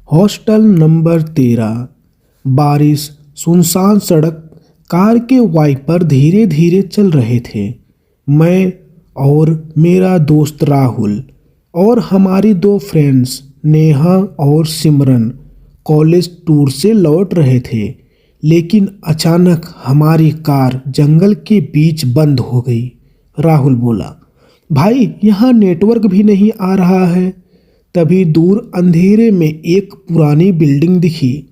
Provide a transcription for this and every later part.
Hostel number 13। बारिश, सुनसान सड़क, कार के वाइपर धीरे धीरे चल रहे थे। मैं और मेरा दोस्त राहुल और हमारी दो फ्रेंड्स नेहा और सिमरन कॉलेज टूर से लौट रहे थे, लेकिन अचानक हमारी कार जंगल के बीच बंद हो गई। राहुल बोला, भाई यहाँ नेटवर्क भी नहीं आ रहा है। तभी दूर अंधेरे में एक पुरानी बिल्डिंग दिखी।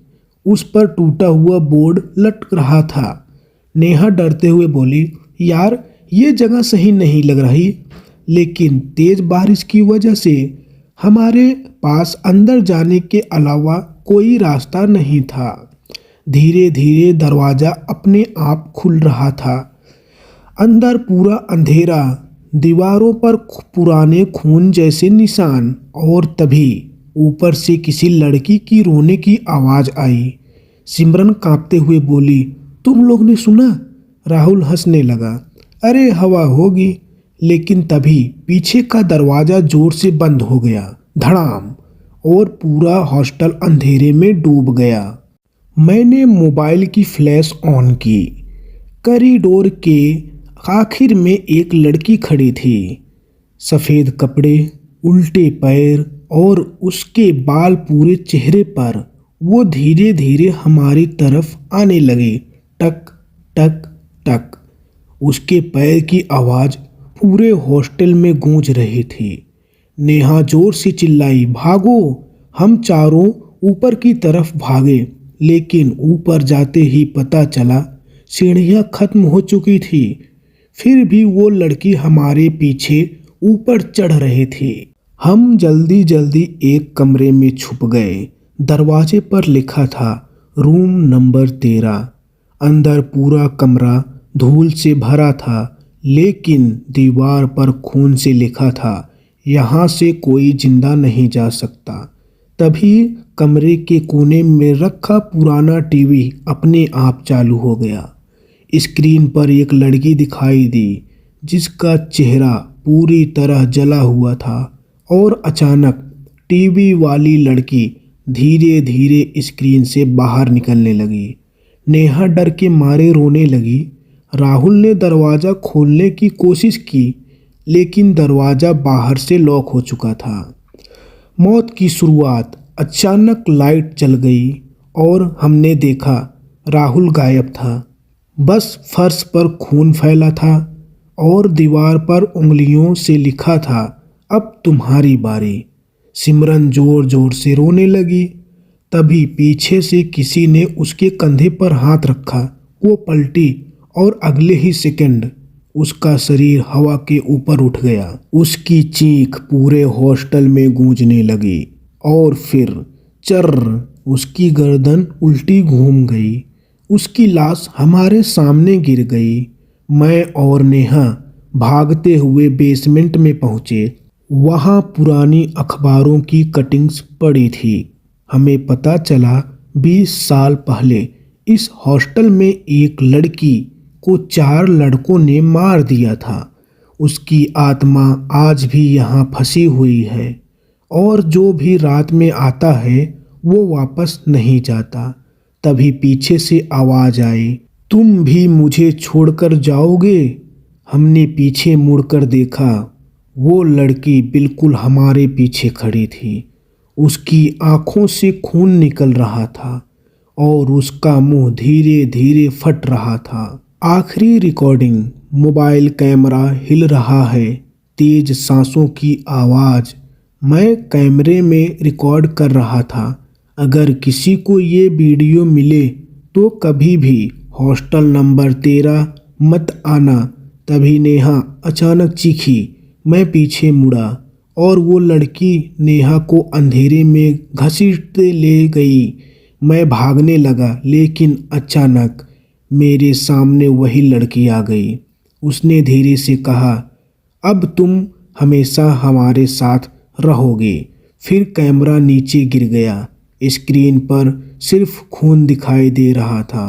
उस पर टूटा हुआ बोर्ड लटक रहा था। नेहा डरते हुए बोली, यार ये जगह सही नहीं लग रही। लेकिन तेज बारिश की वजह से हमारे पास अंदर जाने के अलावा कोई रास्ता नहीं था। धीरे धीरे दरवाज़ा अपने आप खुल रहा था। अंदर पूरा अंधेरा, दीवारों पर पुराने खून जैसे निशान, और तभी ऊपर से किसी लड़की की रोने की आवाज़ आई। सिमरन कांपते हुए बोली, तुम लोग ने सुना? राहुल हंसने लगा, अरे हवा होगी। लेकिन तभी पीछे का दरवाज़ा जोर से बंद हो गया, धड़ाम, और पूरा हॉस्टल अंधेरे में डूब गया। मैंने मोबाइल की फ्लैश ऑन की। कॉरिडोर के आखिर में एक लड़की खड़ी थी। सफ़ेद कपड़े, उल्टे पैर और उसके बाल पूरे चेहरे पर। वो धीरे धीरे हमारी तरफ आने लगी। टक टक टक। उसके पैर की आवाज़ पूरे हॉस्टल में गूंज रही थी। नेहा जोर से चिल्लाई, भागो! हम चारों ऊपर की तरफ भागे, लेकिन ऊपर जाते ही पता चला सीढ़ियाँ खत्म हो चुकी थी। फिर भी वो लड़की हमारे पीछे ऊपर चढ़ रही थी। हम जल्दी जल्दी एक कमरे में छुप गए। दरवाजे पर लिखा था रूम नंबर 13। अंदर पूरा कमरा धूल से भरा था, लेकिन दीवार पर खून से लिखा था, यहाँ से कोई जिंदा नहीं जा सकता। तभी कमरे के कोने में रखा पुराना टीवी अपने आप चालू हो गया। स्क्रीन पर एक लड़की दिखाई दी, जिसका चेहरा पूरी तरह जला हुआ था। और अचानक टीवी वाली लड़की धीरे धीरे स्क्रीन से बाहर निकलने लगी। नेहा डर के मारे रोने लगी। राहुल ने दरवाज़ा खोलने की कोशिश की, लेकिन दरवाज़ा बाहर से लॉक हो चुका था। मौत की शुरुआत। अचानक लाइट चल गई और हमने देखा राहुल गायब था। बस फर्श पर खून फैला था और दीवार पर उंगलियों से लिखा था, अब तुम्हारी बारी। सिमरन जोर जोर से रोने लगी। तभी पीछे से किसी ने उसके कंधे पर हाथ रखा। वो पलटी और अगले ही सेकंड उसका शरीर हवा के ऊपर उठ गया। उसकी चीख पूरे हॉस्टल में गूंजने लगी और फिर चर्र, उसकी गर्दन उल्टी घूम गई। उसकी लाश हमारे सामने गिर गई। मैं और नेहा भागते हुए बेसमेंट में पहुंचे। वहां पुरानी अखबारों की कटिंग्स पड़ी थी। हमें पता चला 20 साल पहले इस हॉस्टल में एक लड़की को 4 लड़कों ने मार दिया था। उसकी आत्मा आज भी यहाँ फंसी हुई है, और जो भी रात में आता है वो वापस नहीं जाता। तभी पीछे से आवाज़ आई, तुम भी मुझे छोड़कर जाओगे? हमने पीछे मुड़कर देखा। वो लड़की बिल्कुल हमारे पीछे खड़ी थी। उसकी आंखों से खून निकल रहा था और उसका मुंह धीरे धीरे फट रहा था। आखिरी रिकॉर्डिंग। मोबाइल कैमरा हिल रहा है, तेज सांसों की आवाज़। मैं कैमरे में रिकॉर्ड कर रहा था। अगर किसी को ये वीडियो मिले तो कभी भी हॉस्टल नंबर 13 मत आना। तभी नेहा अचानक चीखी। मैं पीछे मुड़ा और वो लड़की नेहा को अंधेरे में घसीटते ले गई। मैं भागने लगा, लेकिन अचानक मेरे सामने वही लड़की आ गई। उसने धीरे से कहा, अब तुम हमेशा हमारे साथ रहोगे। फिर कैमरा नीचे गिर गया। स्क्रीन पर सिर्फ खून दिखाई दे रहा था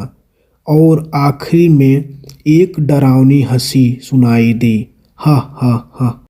और आखिरी में एक डरावनी हंसी सुनाई दी, हा हा हा।